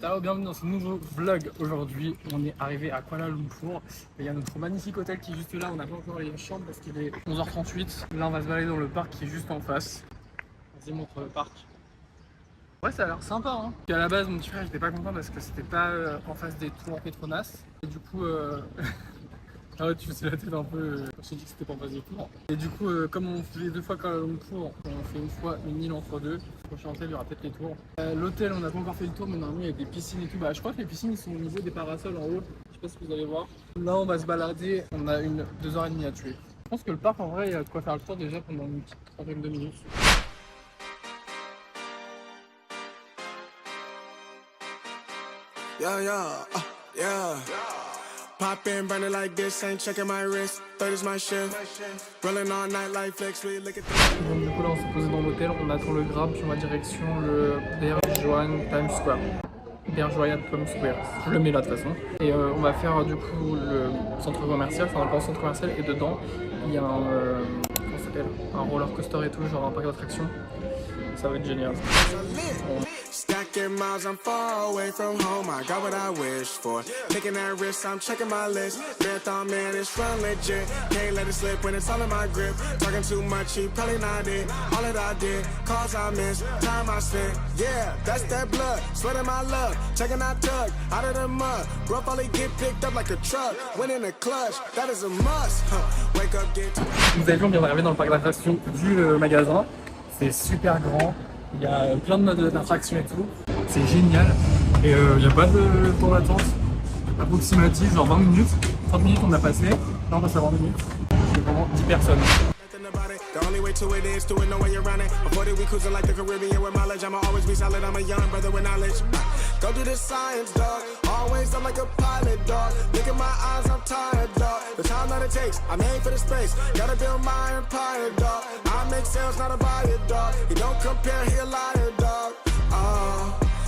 Ciao, bienvenue dans ce nouveau vlog. Aujourd'hui, on est arrivé à Kuala Lumpur. Il y a notre magnifique hôtel qui est juste là. On n'a pas encore les chambres parce qu'il est 11h38. Là, on va se balader dans le parc qui est juste en face. Vas-y, montre le parc. Ouais, ça a l'air sympa, hein. Et à la base, mon petit frère, j'étais pas content parce que c'était pas en face des tours Petronas. Et du coup, ah ouais, tu faisais la tête un peu quand je t'ai dit que c'était pas en face des tours. Et du coup, comme on faisait 2 fois Kuala Lumpur, on fait une fois une île entre deux. Le prochain hôtel, il y aura peut-être les tours. L'hôtel, on n'a pas encore fait le tour, mais normalement, il y a des piscines et tout. Bah, je crois que les piscines, ils sont au niveau des parasols en haut. Je sais pas si vous allez voir. Là, on va se balader. On a 2h30 à tuer. Je pense que le parc, en vrai, il y a de quoi faire le tour déjà pendant une petite trentaine de minutes. Yeah. Pop in, burning like this, ain't checking my wrist. Third is my shift. Rolling all night like flex, we look at the... Donc, du coup, là, on s'est posé dans l'hôtel, on attend le Grab, puis on va direction le Berjuang Times Square. Berjuang Times Square, je le mets là de toute façon. Et on va faire du coup le centre commercial, enfin le centre commercial, et dedans, il y a un, comment ça s'appelle, un roller coaster et tout, genre un parc d'attractions. Ça va être génial. Stacking miles, I'm far away from home. I got what I wish for. Taking that risk, I'm checking my list. Marathon man, it's run legit. Can't let it slip when it's all in my grip. Talking too much, he probably not it. All that I did, calls I missed, time I spent. Yeah, that's that blood, sweating my love. Checking that tug, out of the mud. Rough only get picked up like a truck. Winning the clutch, that is a must. Wake up, get to... Vous avez vu, on vient d'arriver dans le parc d'attractions du magasin. C'est super grand. Il y a plein de modes d'attraction et tout. C'est génial. Et il n'y a pas de temps d'attente approximatif, genre 20 minutes. 30 minutes on a passé. Là on passe à 20 minutes. C'est vraiment 10 personnes. The only way to it is to it, no way around it. Before we cruising like the Caribbean with mileage, I'ma always be solid. I'm a young brother with knowledge. Go do the science, dog. Always I'm like a pilot, dog. Look at my eyes, I'm tired, dog. The time that it takes, I made for the space. Gotta build my empire, dog. I make sales, not a buyer, dog. You don't compare, he a liar, dog.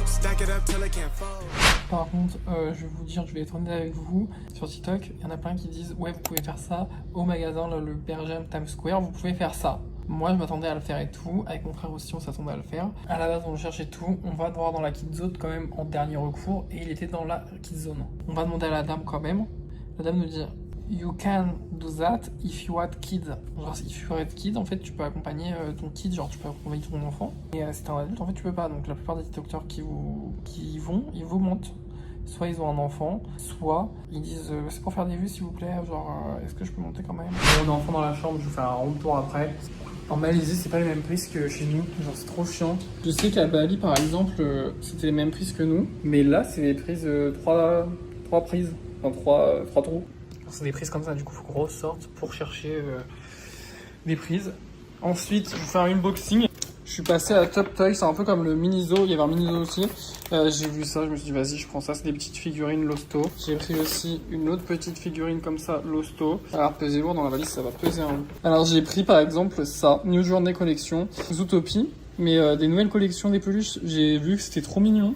Stack it up till it can't fall. Par contre, je vais vous dire, je vais être honnête avec vous, sur TikTok, il y en a plein qui disent ouais, vous pouvez faire ça au magasin, là, le Berjuang Times Square, vous pouvez faire ça. Moi, je m'attendais à le faire et tout, avec mon frère aussi, on s'attendait à le faire. À la base, on cherchait tout, on va devoir dans la Kids Zone quand même en dernier recours, et il était dans la Kids Zone. On va demander à la dame quand même. La dame nous dit you can do that if you had kids. Genre, if you had kids, en fait, tu peux accompagner ton kid, genre tu peux accompagner ton enfant. Et si t'es un adulte, en fait, tu peux pas. Donc, la plupart des TikTokers qui vont, ils vous montent. Soit ils ont un enfant, soit ils disent c'est pour faire des vues s'il vous plaît, genre est-ce que je peux monter quand même. On est enfant dans la chambre, je vais faire un room tour après. En Malaisie, c'est pas les mêmes prix que chez nous, genre c'est trop chiant. Je sais qu'à Bali par exemple, c'était les mêmes prix que nous, mais là c'est les prises 3 prises, enfin 3 trous. C'est des prises comme ça, du coup faut qu'on ressorte pour chercher des prises. Ensuite, je vais faire un unboxing. Je suis passé à Top Toy, c'est un peu comme le Miniso, il y avait un Miniso aussi. J'ai vu ça, je me suis dit vas-y je prends ça, c'est des petites figurines Losto. J'ai pris aussi une autre petite figurine comme ça, Losto. Alors peser lourd dans la valise, ça va peser un peu. Alors j'ai pris par exemple ça, New Journey Collection, Zootopie. Mais des nouvelles collections des peluches, j'ai vu que c'était trop mignon.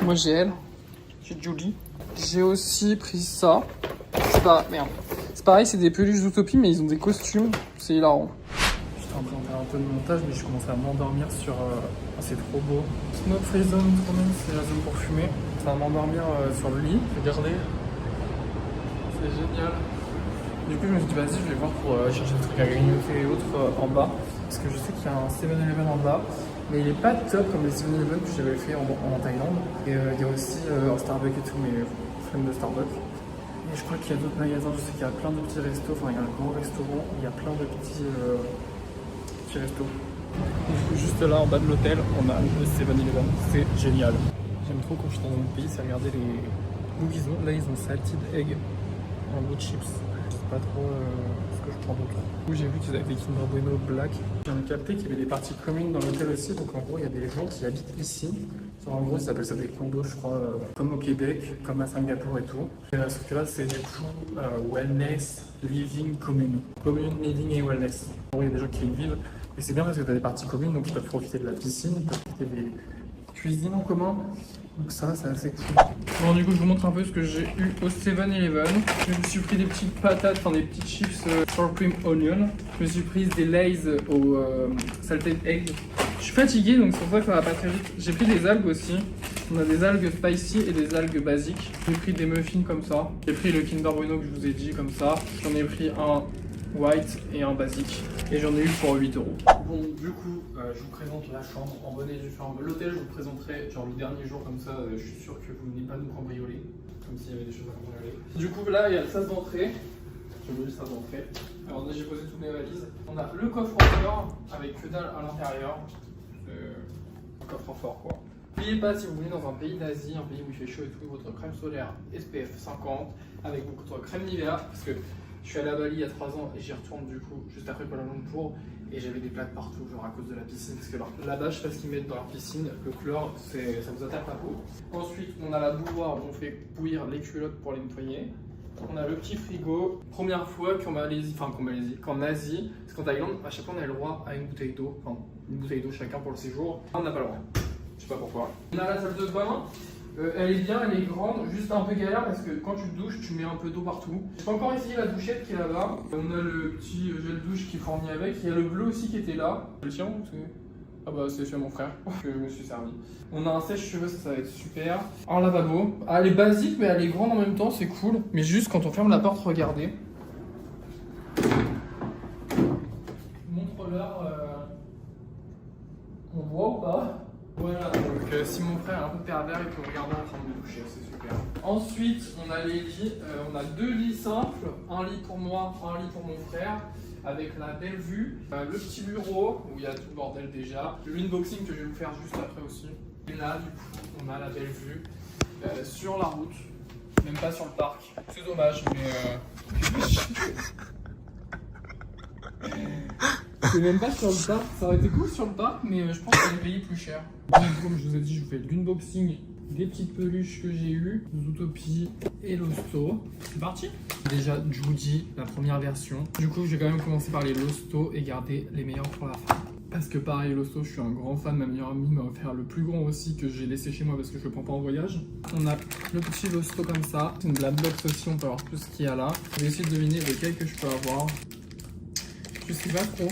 Moi j'ai elle, j'ai Julie. J'ai aussi pris ça. C'est pareil, c'est des peluches Zootopie mais ils ont des costumes, c'est hilarant. Je suis en train de faire un peu de montage, mais je commence à m'endormir sur... c'est trop beau. Smoke Free Zone, quand même, c'est la zone pour fumer. Ça va m'endormir sur le lit. Regardez. C'est génial. Du coup, je me suis dit, vas-y, je vais voir pour chercher des trucs à grignoter et autres en bas. Parce que je sais qu'il y a un 7-Eleven en bas. Mais il est pas top comme les 7-Eleven que j'avais fait en Thaïlande. Et il y a aussi un Starbucks et tout, mais flemme de Starbucks. Et je crois qu'il y a d'autres magasins, je sais qu'il y a plein de petits restos. Enfin, il y a un grand restaurant, il y a plein de petits resto. Du coup, juste là en bas de l'hôtel, on a le 7-Eleven. C'est génial. J'aime trop quand je suis dans un pays, c'est regarder les goûts qu'ils ont. Là, ils ont salted egg, un goût de chips. Je sais pas trop ce que je prends d'autre. Du coup, j'ai vu qu'ils avaient des Kinder Bueno Black. J'ai capté qu'il y avait des parties communes dans l'hôtel aussi. Donc en gros, il y a des gens qui habitent ici. Genre, en gros, ils appellent ça des condos, je crois, comme au Québec, comme à Singapour et tout. Sauf que là, c'est du coup wellness, living, commune. Commune, living et wellness. En gros, il y a des gens qui y vivent. Et c'est bien parce que tu as des parties communes, donc ils peuvent profiter de la piscine, ils peuvent profiter des cuisines en commun. Donc ça, c'est assez cool. Bon, du coup, je vous montre un peu ce que j'ai eu au 7-Eleven. Je me suis pris des petites patates, enfin des petites chips sour cream onion. Je me suis pris des Lay's au salted egg. Je suis fatigué, donc c'est pour ça que ça va pas très vite. J'ai pris des algues aussi. On a des algues spicy et des algues basiques. J'ai pris des muffins comme ça. J'ai pris le Kinder Bueno que je vous ai dit comme ça. J'en ai pris un white et un basique. Et j'en ai eu pour 8 €. Bon, du coup, je vous présente la chambre en bonne et due forme. L'hôtel, je vous présenterai genre le dernier jour comme ça. Je suis sûr que vous venez pas nous cambrioler. Comme s'il y avait des choses à cambrioler. Du coup, là, il y a le sas d'entrée. J'ai oublié le sas d'entrée. Alors, j'ai posé toutes mes valises. On a le coffre-fort avec que dalle à l'intérieur. Coffre-fort quoi. N'oubliez pas, si vous venez dans un pays d'Asie, un pays où il fait chaud et tout, votre crème solaire SPF 50 avec votre crème Nivea, parce que je suis allé à Bali il y a 3 ans et j'y retourne du coup juste après Kuala Lumpur et j'avais des plaques partout, genre à cause de la piscine, parce que là-bas je sais pas ce qu'ils mettent dans leur piscine, le chlore ça vous attaque la peau. Ensuite on a la bouilloire où on fait bouillir les culottes pour les nettoyer. On a le petit frigo. Première fois qu'en Asie, parce qu'en Thaïlande, à chaque fois on a le droit à une bouteille d'eau, enfin une bouteille d'eau chacun pour le séjour. On n'a pas le droit. Je sais pas pourquoi. On a la salle de bain. Elle est bien, elle est grande, juste un peu galère parce que quand tu te douches, tu mets un peu d'eau partout. J'ai pas encore essayé la douchette qui est là-bas. On a le petit gel douche qui est fourni avec. Il y a le bleu aussi qui était là. Le tien, c'est... Ah bah c'est celui à mon frère que je me suis servi. On a un sèche-cheveux, ça va être super. Un lavabo. Ah, elle est basique mais elle est grande en même temps, c'est cool. Mais juste quand on ferme la porte, regardez. Montre-leur. On voit ou pas? Voilà, donc si mon frère est un peu pervers, il peut regarder en train de doucher, c'est super. Ensuite, on a les lits. On a 2 lits simples. Un lit pour moi, un lit pour mon frère. Avec la belle vue, le petit bureau où il y a tout le bordel déjà, l'unboxing que je vais vous faire juste après aussi. Et là, du coup, on a la belle vue sur la route, même pas sur le parc. C'est dommage, mais c'est même pas sur le parc. Ça aurait été cool sur le parc, mais je pense qu'on allait payer plus cher. Comme je vous ai dit, je vous fais l'unboxing des petites peluches que j'ai eues, Zootopie et Losto. C'est parti. Déjà, Judy, la première version. Du coup, je vais quand même commencer par les Losto et garder les meilleurs pour la fin. Parce que pareil, Losto, je suis un grand fan. Ma meilleure amie m'a offert le plus grand aussi que j'ai laissé chez moi parce que je le prends pas en voyage. On a le petit Losto comme ça. C'est une black box aussi, on peut avoir tout ce qu'il y a là. Je vais essayer de deviner lequel que je peux avoir. Je sais pas trop.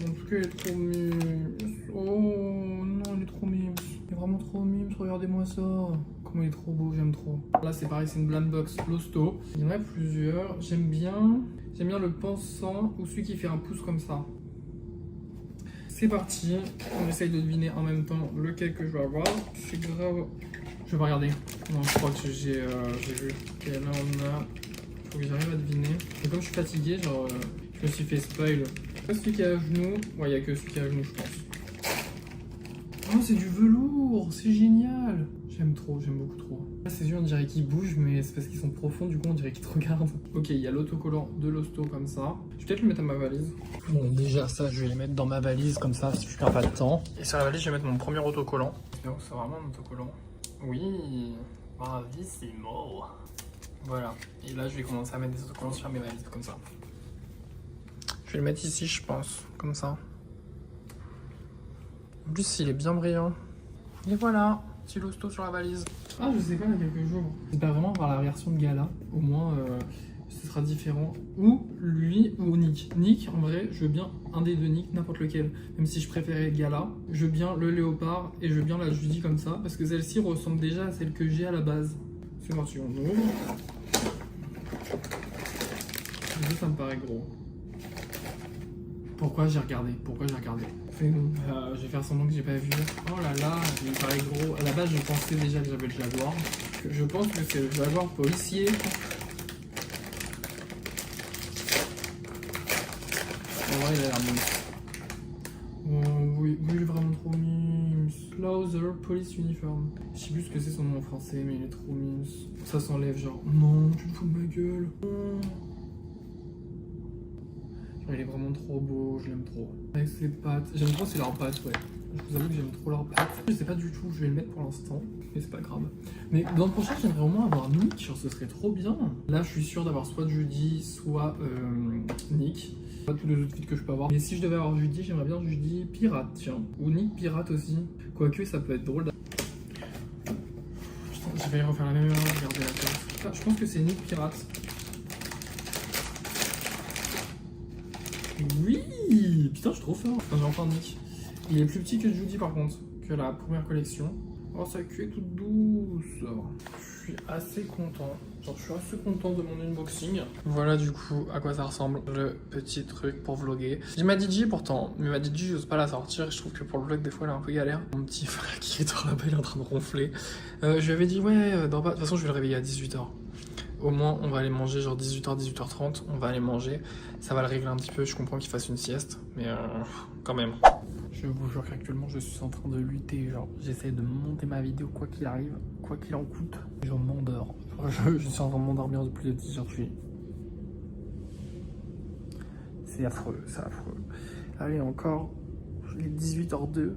En tout cas, il est trop mimes. Oh non, il est trop mimes. Il est vraiment trop mimes, regardez-moi ça. Comment il est trop beau, j'aime trop. Là, c'est pareil, c'est une blind box Losto. Il y en a plusieurs. J'aime bien le pensant ou celui qui fait un pouce comme ça. C'est parti. On essaye de deviner en même temps lequel que je vais avoir. C'est grave. Je vais pas regarder. Non, je crois que j'ai vu. Et là, on a. Faut que j'arrive à deviner. Et comme je suis fatigué, genre, je me suis fait spoil. Pas celui qui est à genoux. Ouais, il n'y a que celui qui est à genoux, je pense. Oh, c'est du velours, c'est génial. J'aime trop, j'aime beaucoup trop. Là, ses yeux, on dirait qu'ils bougent, mais c'est parce qu'ils sont profonds, du coup, on dirait qu'ils te regardent. Ok, il y a l'autocollant de Losto comme ça. Je vais peut-être le mettre dans ma valise. Bon, déjà, ça, je vais les mettre dans ma valise comme ça, si je perds pas de temps. Et sur la valise, je vais mettre mon premier autocollant. Donc, c'est vraiment un autocollant. Oui, bravissimo. Voilà. Et là, je vais commencer à mettre des autocollants sur mes valises, comme ça. Je vais le mettre ici, je pense, comme ça. En plus, il est bien brillant. Et voilà, petit Losto sur la valise. Ah, je sais pas, il y a quelques jours. J'espère vraiment avoir la version de gala. Au moins, ce sera différent. Ou lui ou Nick. Nick, en vrai, je veux bien un des deux Nick, n'importe lequel. Même si je préférais le gala. Je veux bien le léopard et je veux bien la Judy comme ça. Parce que celle-ci ressemble déjà à celle que j'ai à la base. C'est parti, on ouvre. Ça me paraît gros. Pourquoi j'ai regardé? Je vais faire semblant que j'ai pas vu. Oh là là, il me paraît gros. À la base, je pensais déjà que j'avais le Jaguar. Je pense que c'est le Jaguar policier. En vrai, il a l'air mignon. Oh oui, il est vraiment trop mignon. Slaughter Police Uniform. Je sais plus ce que c'est son nom en français, mais il est trop mignon. Ça s'enlève genre. Non, tu te fous de ma gueule. Il est vraiment trop beau, je l'aime trop. Avec ses pattes, j'aime trop c'est leurs pattes, ouais. Je vous avoue que j'aime trop leurs pattes. Je sais pas du tout où je vais le mettre pour l'instant, mais c'est pas grave. Mais dans le prochain, j'aimerais au moins avoir Nick, genre ce serait trop bien. Là, je suis sûr d'avoir soit Judy, soit Nick. Pas tous les autres filles que je peux avoir. Mais si je devais avoir Judy, j'aimerais bien Judy pirate, tiens. Ou Nick pirate aussi. Quoique, ça peut être drôle. Putain, je vais refaire la même erreur, regarder la tête. Je pense que c'est Nick pirate. Oui, putain, je suis trop fort. Enfin, j'ai enfin Nick. Il est plus petit que Judy par contre, que la première collection. Oh, sa queue est toute douce. Je suis assez content. Genre, je suis assez content de mon unboxing. Voilà du coup à quoi ça ressemble le petit truc pour vlogger. J'ai ma DJ pourtant, mais ma DJ j'ose pas la sortir. Je trouve que pour le vlog des fois elle est un peu galère. Mon petit frère qui est dans là-bas, il est en train de ronfler. Je lui avais dit ouais, de toute façon je vais le réveiller à 18h. Au moins on va aller manger genre 18h, 18h30. On va aller manger. Ça va le régler un petit peu. Je comprends qu'il fasse une sieste, mais quand même. Je vous jure qu'actuellement je suis en train de lutter, genre j'essaie de monter ma vidéo quoi qu'il arrive, quoi qu'il en coûte. Je m'endors, je suis en train de m'endormir depuis les 10h. C'est affreux, c'est affreux. Allez encore, il est 18h02.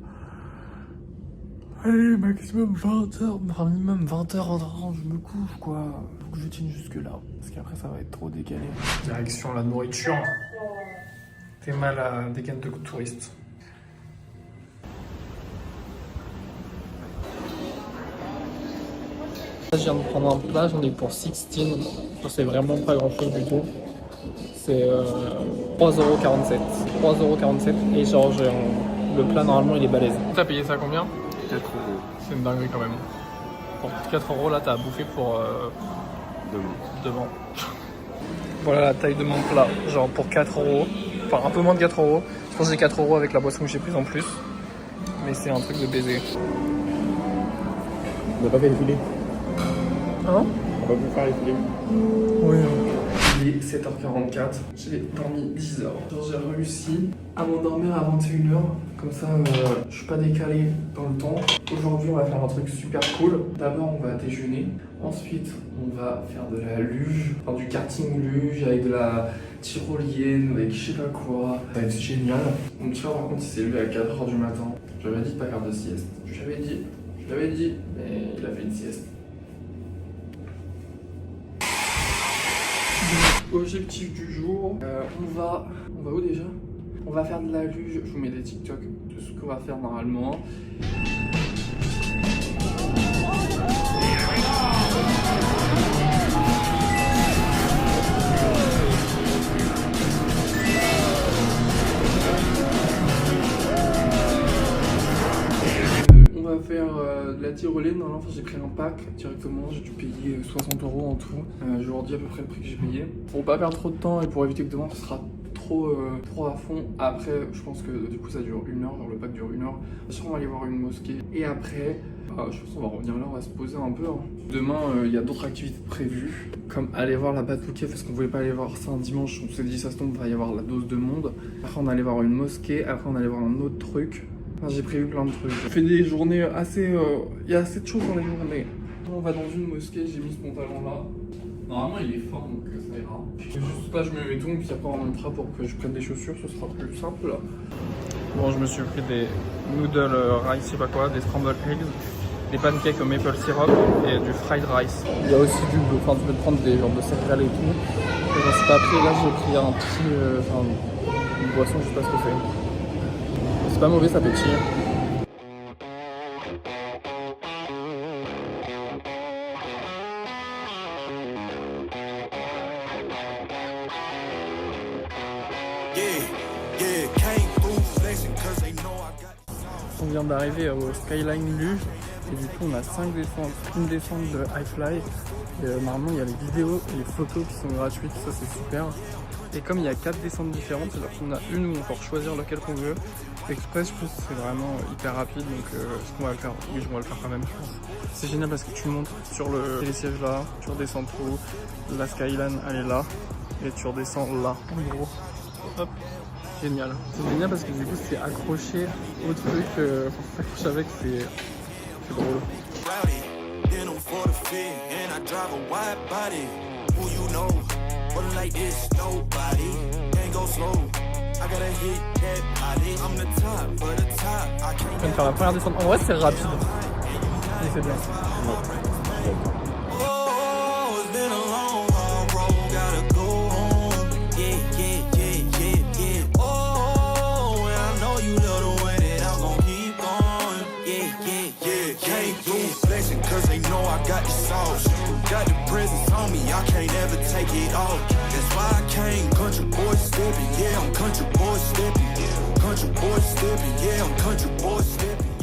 Allez, maximum 20h, enfin minimum 20h en rentrant, je me couche quoi. Faut que je tienne jusque là, parce qu'après ça va être trop décalé. Direction la nourriture. T'es mal à des gaines de touristes. Je viens de prendre un plat, j'en ai pour 16, c'est vraiment pas grand chose du tout. C'est 3,47€. 3,47€ et genre le plat normalement il est balèze. T'as payé ça combien? 4€. C'est une dinguerie quand même. Pour 4€ là t'as bouffé pour devant. Voilà la taille de mon plat, genre pour 4€, enfin un peu moins de 4€. Je pense que j'ai 4€ avec la boisson que j'ai prise en plus. Mais c'est un truc de baiser. On n'a pas fait les filets. Hein? On va vous faire les filets. Oui. Il est 7h44, j'ai dormi 10h. J'ai réussi à m'endormir à 21h, comme ça je suis pas décalé dans le temps. Aujourd'hui on va faire un truc super cool. D'abord on va déjeuner, ensuite on va faire de la luge, enfin du karting luge avec de la tyrolienne, avec je sais pas quoi. Ça va être génial. Mon petit frère par contre il s'est levé à 4h du matin. J'avais dit de pas faire de sieste. Je l'avais dit, mais il a fait une sieste. Objectif du jour, on va où déjà? On va faire de la luge, je vous mets des TikTok de ce qu'on va faire normalement. On va faire de la tyrolienne. Normalement j'ai pris un pack directement, j'ai dû payer 60€ en tout. Je vous redis à peu près le prix que j'ai payé. Pour pas perdre trop de temps et pour éviter que demain ce sera trop à fond. Après je pense que du coup ça dure 1 heure, genre le pack dure 1 heure. On va aller voir une mosquée et après je pense qu'on va revenir là, on va se poser un peu. Demain il y a d'autres activités prévues, comme aller voir la Batouquet parce qu'on voulait pas aller voir ça un dimanche. On s'est dit ça se tombe, il va y avoir la dose de monde. Après on allait voir une mosquée, après on allait voir un autre truc. Enfin, j'ai prévu plein de trucs. Je fais des journées assez... Il y a assez de choses dans les journées. On va dans une mosquée, j'ai mis ce pantalon là. Normalement il est fort donc ça ira. Juste pas je me mets tout, puis après on montera pour que je prenne des chaussures, ce sera plus simple là. Bon je me suis pris des noodles rice, je sais pas quoi, des scrambled eggs, des pancakes au maple syrup et du fried rice. Il y a aussi enfin tu peux te prendre des genres de céréales et tout. Et j'en suis pas pris, là j'ai pris un petit... une boisson, je sais pas ce que c'est. C'est pas mauvais, ça pétille. On vient d'arriver au Skyline Luge et du coup on a 5 descentes, une descente de High Fly. Normalement il y a les vidéos et les photos qui sont gratuites, ça c'est super. Et comme il y a 4 descentes différentes, c'est-à-dire qu'on a une où on peut choisir laquelle qu'on veut. Express, je pense que c'est vraiment hyper rapide, donc est-ce qu'on va le faire? Oui, on va le faire quand même, je pense. C'est génial parce que tu montes sur les sièges là, tu redescends tout, la Skyline elle est là, et tu redescends là, en gros. Hop, génial. C'est génial parce que du coup c'est accroché au truc, s'accrocher avec, c'est drôle. Je viens de faire la première descente. En vrai, c'est rapide. Mais c'est bien. Got the presence on me, I can't ever take it off. That's why I came country boy stepping, yeah, I'm country boy stepping. Country boy stepping, yeah, I'm country boy stepping.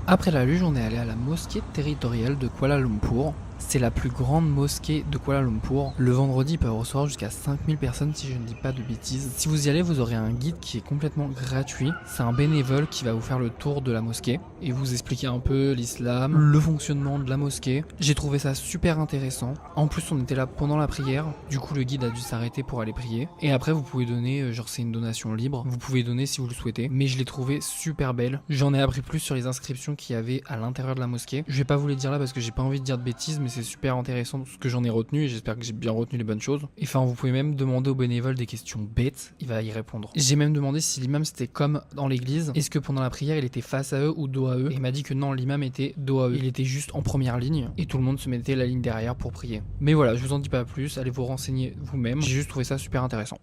Après la luge, on est allé à la mosquée territoriale de Kuala Lumpur. C'est la plus grande mosquée de Kuala Lumpur. Le vendredi, ils peuvent recevoir jusqu'à 5000 personnes si je ne dis pas de bêtises. Si vous y allez, vous aurez un guide qui est complètement gratuit. C'est un bénévole qui va vous faire le tour de la mosquée et vous expliquer un peu l'islam, le fonctionnement de la mosquée. J'ai trouvé ça super intéressant. En plus, on était là pendant la prière. Du coup, le guide a dû s'arrêter pour aller prier. Et après, vous pouvez donner, genre c'est une donation libre. Vous pouvez donner si vous le souhaitez. Mais je l'ai trouvé super belle. J'en ai appris plus sur les inscriptions qu'il y avait à l'intérieur de la mosquée. Je vais pas vous les dire là parce que j'ai pas envie de dire de bêtises, mais c'est super intéressant ce que j'en ai retenu et j'espère que j'ai bien retenu les bonnes choses. Et enfin, vous pouvez même demander au bénévole des questions bêtes, il va y répondre. J'ai même demandé si l'imam c'était comme dans l'église, est-ce que pendant la prière il était face à eux ou dos à eux, et il m'a dit que non, l'imam était dos à eux. Il était juste en première ligne et tout le monde se mettait la ligne derrière pour prier. Mais voilà, je vous en dis pas plus, allez vous renseigner vous-même. J'ai juste trouvé ça super intéressant.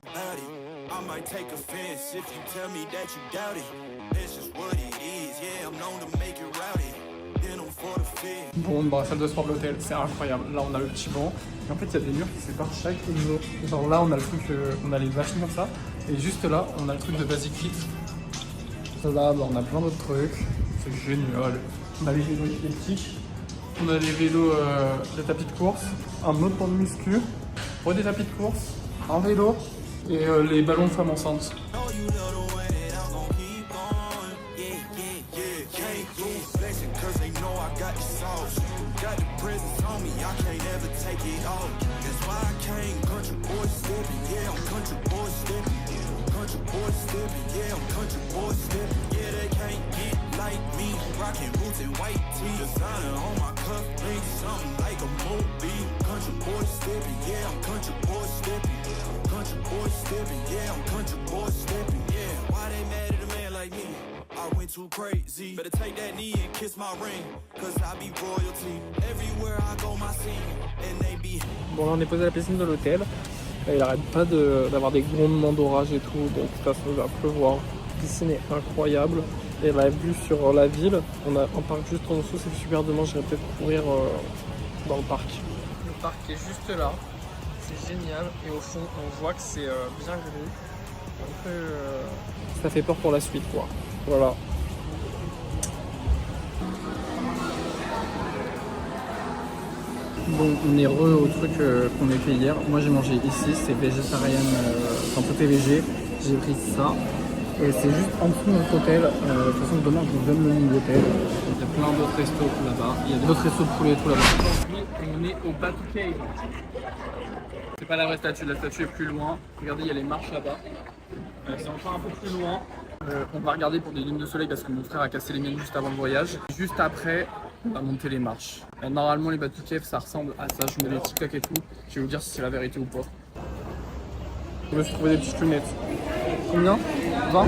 Bon, dans la salle de sport de l'hôtel, c'est incroyable. Là, on a le petit banc. Et en fait, il y a des murs qui séparent chaque exo. Genre là, on a le truc, on a les machines comme ça. Et juste là, on a le truc de Basic Fit. Là, bah, on a plein d'autres trucs. C'est génial. On a les vélos elliptiques. On a les vélos, les tapis de course. Un autre pour le muscu. Pour des tapis de course. Un vélo. Et les ballons de femmes enceintes. I went too crazy. Better take that knee and kiss my ring, cause I be royalty. Everywhere I go, my scene, and they be. Bon, là, on est posé à la piscine de l'hôtel. Il arrête pas d'avoir des grondements d'orage et tout, donc de toute façon, il va pleuvoir. La piscine est incroyable. Et la vue sur la ville, on a un parc juste en dessous, c'est super. Demain, j'irai peut-être courir dans le parc. Le parc est juste là, c'est génial. Et au fond, on voit que c'est bien gris. Un peu, ça fait peur pour la suite, quoi. Voilà. Bon, on est au truc qu'on a fait hier. Moi j'ai mangé ici, c'est végétarien, enfin tout est végé. J'ai pris ça. Et c'est juste en dessous de notre hôtel. De toute façon, demain je vous donne le nom de l'hôtel. Il y a plein d'autres restos là-bas. Il y a d'autres restos de poulet et tout là-bas. Aujourd'hui, on est au Batu Cave. C'est pas la vraie statue, la statue est plus loin. Regardez, il y a les marches là-bas. C'est encore un peu plus loin. On va regarder pour des lunes de soleil parce que mon frère a cassé les miennes juste avant le voyage. Juste après, on va monter les marches. Normalement, les Batu Cave, ça ressemble à ça. Je mets des TikTok et tout. Je vais vous dire si c'est la vérité ou pas. Je me suis trouvé des petites lunettes. Combien 20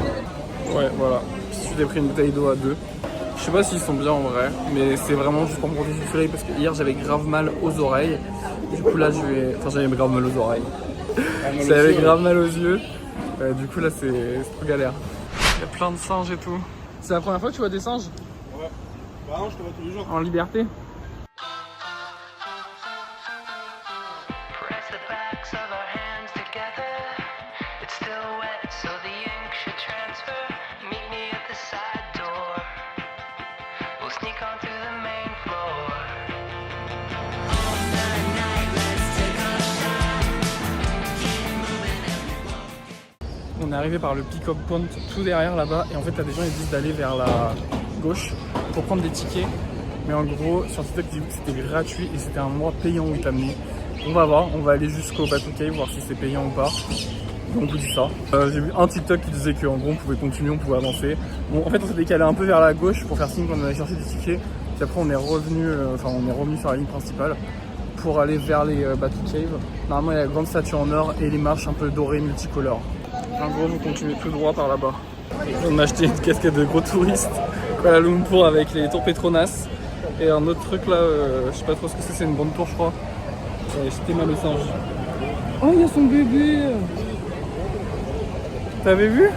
Ouais, voilà. J'ai pris une bouteille d'eau à 2. Je sais pas s'ils sont bien en vrai, mais c'est vraiment juste pour me protéger du soleil parce que hier j'avais grave mal aux oreilles. Du coup là j'avais grave mal aux oreilles. J'avais grave mal aux yeux. Du coup là c'est trop galère. Il y a plein de singes et tout. C'est la première fois que tu vois des singes? Ouais. Bah non, je te vois tous les jours. En liberté? On est arrivé par le pick-up point tout derrière là-bas et en fait t'as des gens qui disent d'aller vers la gauche pour prendre des tickets, mais en gros sur TikTok ils disent que c'était gratuit et c'était un endroit payant où ils t'amenaient. On va voir, on va aller jusqu'au Batu Cave voir si c'est payant ou pas. Donc on vous dit ça. J'ai vu un TikTok qui disait qu'en gros on pouvait continuer, on pouvait avancer. Bon en fait on s'est décalé un peu vers la gauche pour faire signe qu'on allait chercher des tickets. Puis après on est revenu sur la ligne principale pour aller vers les Batu Cave. Normalement il y a la grande statue en or et les marches un peu dorées multicolores. En gros, vous continuez tout droit par là-bas. On a acheté une casquette de gros touristes Kuala Lumpur avec les tours Petronas. Et un autre truc là, je sais pas trop ce que c'est une grande tour, je crois. J'étais mal au singe. Oh, il y a son bébé! T'avais vu?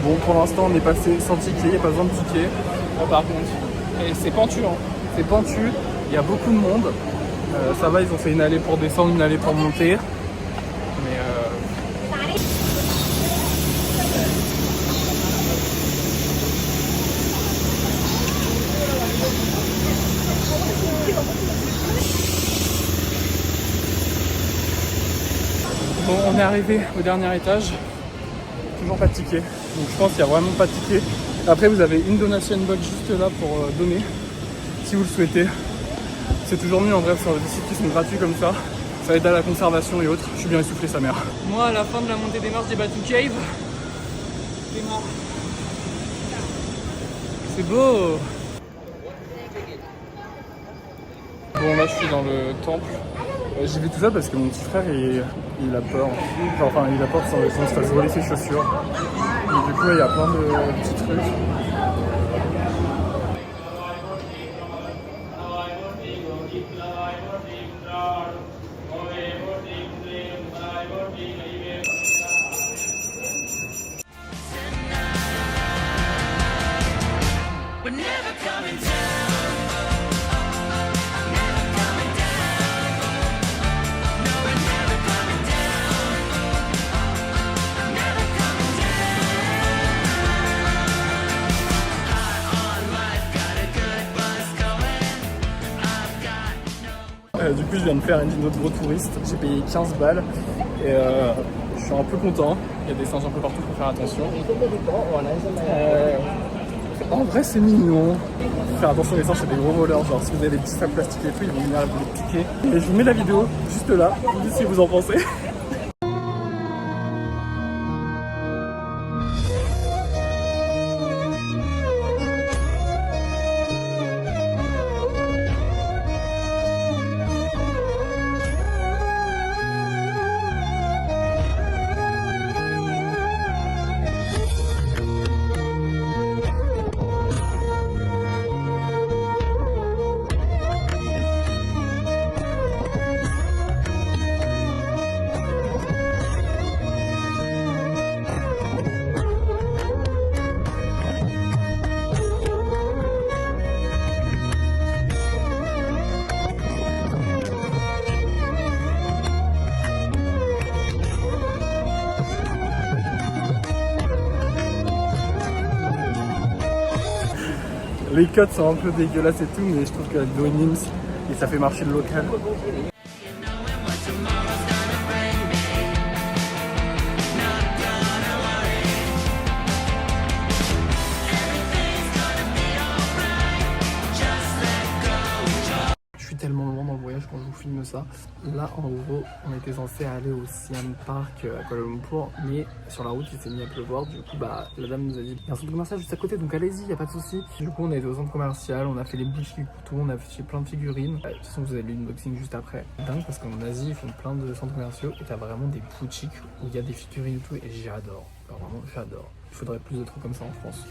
Bon, pour l'instant, on est passé sans ticket, il n'y a pas besoin de ticket. par contre. Et c'est pentu, hein. C'est pentu, il y a beaucoup de monde. Ça va, ils ont fait une allée pour descendre, une allée pour monter. Mais bon, on est arrivé au dernier étage. Toujours pas de ticket. Donc je pense qu'il n'y a vraiment pas de ticket. Après vous avez une donation box juste là pour donner si vous le souhaitez. C'est toujours mieux en vrai sur des sites qui sont gratuits comme ça. Ça aide à la conservation et autres. Je suis bien essoufflé sa mère. Moi à la fin de la montée des marches des Batu Cave, c'est mort. C'est beau. Bon là je suis dans le temple. J'y vais tout seul parce que mon petit frère il a peur. Enfin il a peur qu'on se fasse voler ses chaussures. Et du coup il y a plein de petits trucs. Du coup je viens de faire une autre gros touriste, j'ai payé 15 balles et je suis un peu content, il y a des singes un peu partout, faut faire attention. En vrai c'est mignon, faut faire attention, les singes c'est des gros voleurs, genre si vous avez des petits sacs plastiques et tout ils vont venir vous les piquer. Et je vous mets la vidéo juste là, vous me dites ce que vous en pensez. Les codes sont un peu dégueulasses et tout, mais je trouve qu'avec Do Nims, et ça fait marcher le local. Je suis tellement loin dans le voyage quand je vous filme ça. Là, en gros, on était censé aller au Siam Park à Kuala Lumpur, mais sur la route, il s'est mis à pleuvoir. Du coup, bah, la dame nous a dit il y a un centre commercial juste à côté, donc allez-y, y a pas de souci. Du coup, on a été au centre commercial, on a fait les boutiques couteaux, on a fait plein de figurines. De toute façon, vous avez l'unboxing juste après. Dingue parce qu'en Asie, ils font plein de centres commerciaux et t'as vraiment des boutiques où il y a des figurines et tout, et j'adore. Alors, vraiment, j'adore. Il faudrait plus de trucs comme ça en France.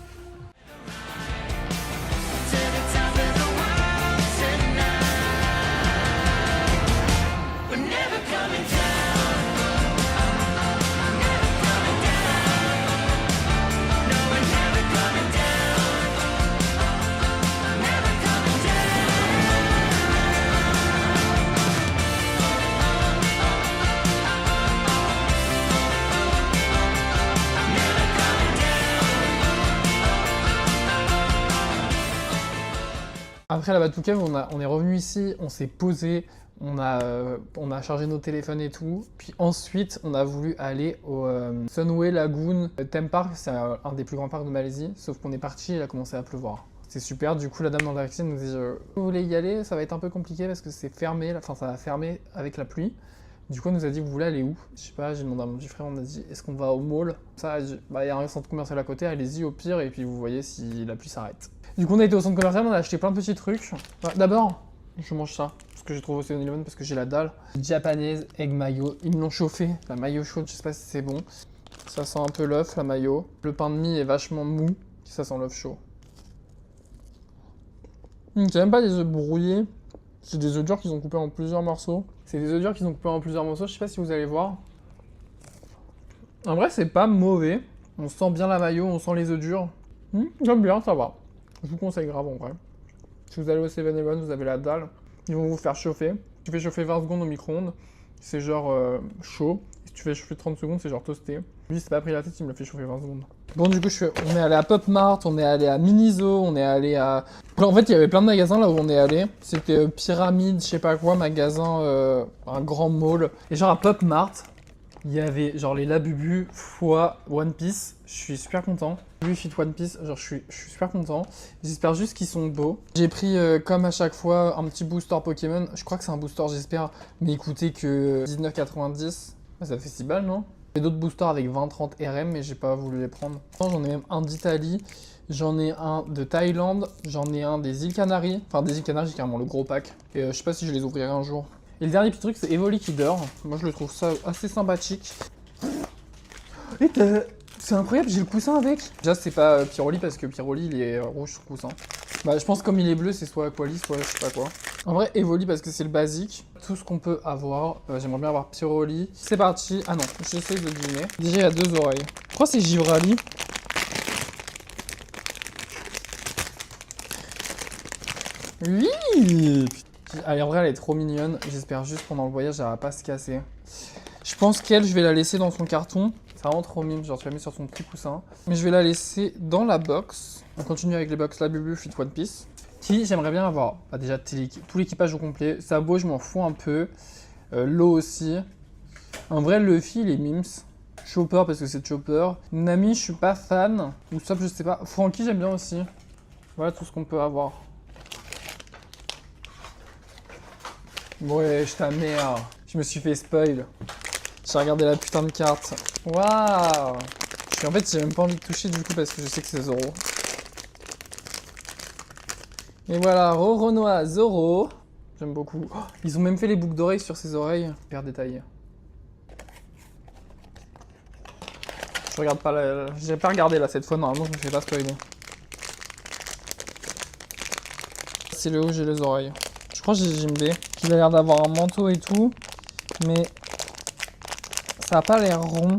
Après la Batu Cave, on est revenu ici, on s'est posé, on a chargé nos téléphones et tout. Puis ensuite, on a voulu aller au Sunway Lagoon Theme Park, c'est un des plus grands parcs de Malaisie. Sauf qu'on est parti, il a commencé à pleuvoir. C'est super, du coup la dame dans le taxi nous dit vous voulez y aller, ça va être un peu compliqué parce que c'est fermé, enfin ça va fermer avec la pluie. Du coup elle nous a dit vous voulez aller où? Je sais pas, j'ai demandé à mon petit frère, on a dit est-ce qu'on va au mall? Ça a dit bah il y a un centre commercial à côté, allez-y au pire et puis vous voyez si la pluie s'arrête. Du coup on a été au centre commercial, on a acheté plein de petits trucs. Bah, d'abord, je mange ça, ce que j'ai trouvé au 7-Eleven parce que j'ai la dalle. Japanese egg mayo, ils me l'ont chauffé, la mayo chaude, je sais pas si c'est bon. Ça sent un peu l'œuf, la mayo. Le pain de mie est vachement mou, ça sent l'œuf chaud. C'est même pas des œufs brouillés, c'est des œufs durs qu'ils ont coupés en plusieurs morceaux. C'est des œufs durs qu'ils ont coupés en plusieurs morceaux, je sais pas si vous allez voir. En vrai, c'est pas mauvais. On sent bien la mayo, on sent les œufs durs. J'aime bien, ça va. Je vous conseille grave en vrai. Si vous allez au 7-Eleven, vous avez la dalle. Ils vont vous faire chauffer. Tu fais chauffer 20 secondes au micro-ondes, c'est genre chaud. Si tu fais chauffer 30 secondes, c'est genre toasté. Lui, il s'est pas pris la tête, il me l'a fait chauffer 20 secondes. Bon, du coup, on est allé à Pop Mart, on est allé à Miniso, on est allé à... En fait, il y avait plein de magasins là où on est allé. C'était Pyramide, je sais pas quoi, magasin, un grand mall. Et genre à Pop Mart, il y avait genre les Labubu fois One Piece. Je suis super content. Lui fit One Piece, genre je suis super content. J'espère juste qu'ils sont beaux. J'ai pris comme à chaque fois un petit booster Pokémon. Je crois que c'est un booster, j'espère, mais il coûtait que 19,90. Ça fait 6 balles, non? J'ai d'autres boosters avec 20-30 RM, mais j'ai pas voulu les prendre. J'en ai même un d'Italie, j'en ai un de Thaïlande, j'en ai un des îles Canaries. Enfin, des îles Canaries, j'ai carrément le gros pack. Et je sais pas si je les ouvrirai un jour. Et le dernier petit truc, c'est Evoli qui dort. Moi, je le trouve ça assez sympathique. Et c'est incroyable, j'ai le coussin avec. Déjà, c'est pas Pyroli parce que Pyroli, il est rouge sur coussin. Bah, je pense comme il est bleu, c'est soit Aqualis, soit je sais pas quoi. En vrai, Evoli parce que c'est le basique. Tout ce qu'on peut avoir. J'aimerais bien avoir Pyroli. C'est parti. Ah non, j'essaie de deviner. Déjà, il y a 2 oreilles. Je crois que c'est Givrali. Oui. Allez, en vrai, elle est trop mignonne. J'espère juste pendant le voyage, elle va pas se casser. Je pense qu'elle, je vais la laisser dans son carton. C'est vraiment trop mime, genre tu la mets sur son petit coussin. Mais je vais la laisser dans la box. On continue avec les box Labubu Fit One Piece. Qui j'aimerais bien avoir. Bah, déjà tout l'équipage au complet. Sabo, je m'en fous un peu. L'eau aussi. En vrai, Luffy, il est mims. Chopper parce que c'est Chopper. Nami, je suis pas fan. Ou Sop, je sais pas. Franky, j'aime bien aussi. Voilà tout ce qu'on peut avoir. Ouais, je t'amère. Je me suis fait spoil. J'ai regardé la putain de carte. Waouh! En fait, j'ai même pas envie de toucher du coup parce que je sais que c'est Zoro. Et voilà, Roronoa Zoro. J'aime beaucoup. Oh, ils ont même fait les boucles d'oreilles sur ses oreilles. Hyper détaillé. Je regarde pas la... J'ai pas regardé là cette fois, normalement je me fais pas spoiler. C'est le haut, j'ai les oreilles. Je crois que j'ai Jimbei. Il a l'air d'avoir un manteau et tout. Mais... ça a pas l'air rond.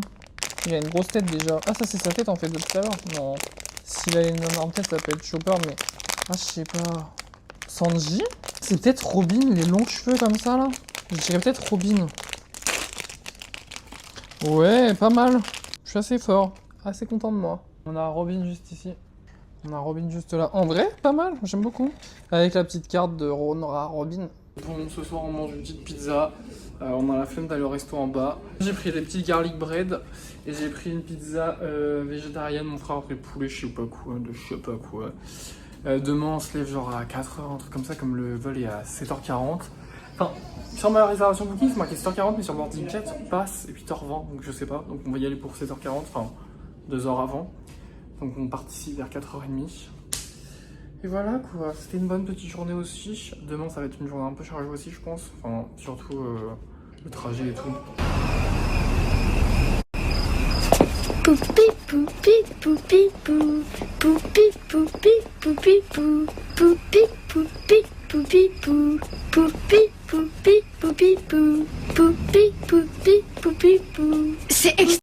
Il a une grosse tête déjà. Ah, ça c'est sa tête en fait de tout à l'heure. Non. S'il a une énorme tête, ça peut être Chopper, mais... ah, je sais pas. Sanji? C'est peut-être Robin, les longs cheveux comme ça là? Je dirais peut-être Robin. Ouais, pas mal. Je suis assez fort. Assez content de moi. On a Robin juste ici. On a Robin juste là. En vrai, pas mal. J'aime beaucoup. Avec la petite carte de Ronora Robin. Bon, ce soir on mange une petite pizza. On a la flemme d'aller au resto en bas. J'ai pris des petits garlic bread et j'ai pris une pizza végétarienne. Mon frère a pris poulet, je sais pas quoi, demain on se lève genre à 4h, un truc comme ça, comme le vol est à 7h40. Enfin, sur ma réservation booking, c'est marqué 7h40, mais sur boarding jet, on passe et 8h20, donc je sais pas. Donc on va y aller pour 7h40, enfin 2 heures avant. Donc on part ici vers 4h30. Et voilà quoi, c'était une bonne petite journée aussi. Demain ça va être une journée un peu chargée aussi je pense. Enfin surtout le trajet et tout. Poupi poupi poupi pou. Poupi poupi poupi pou. Poupi poupi poupi pou.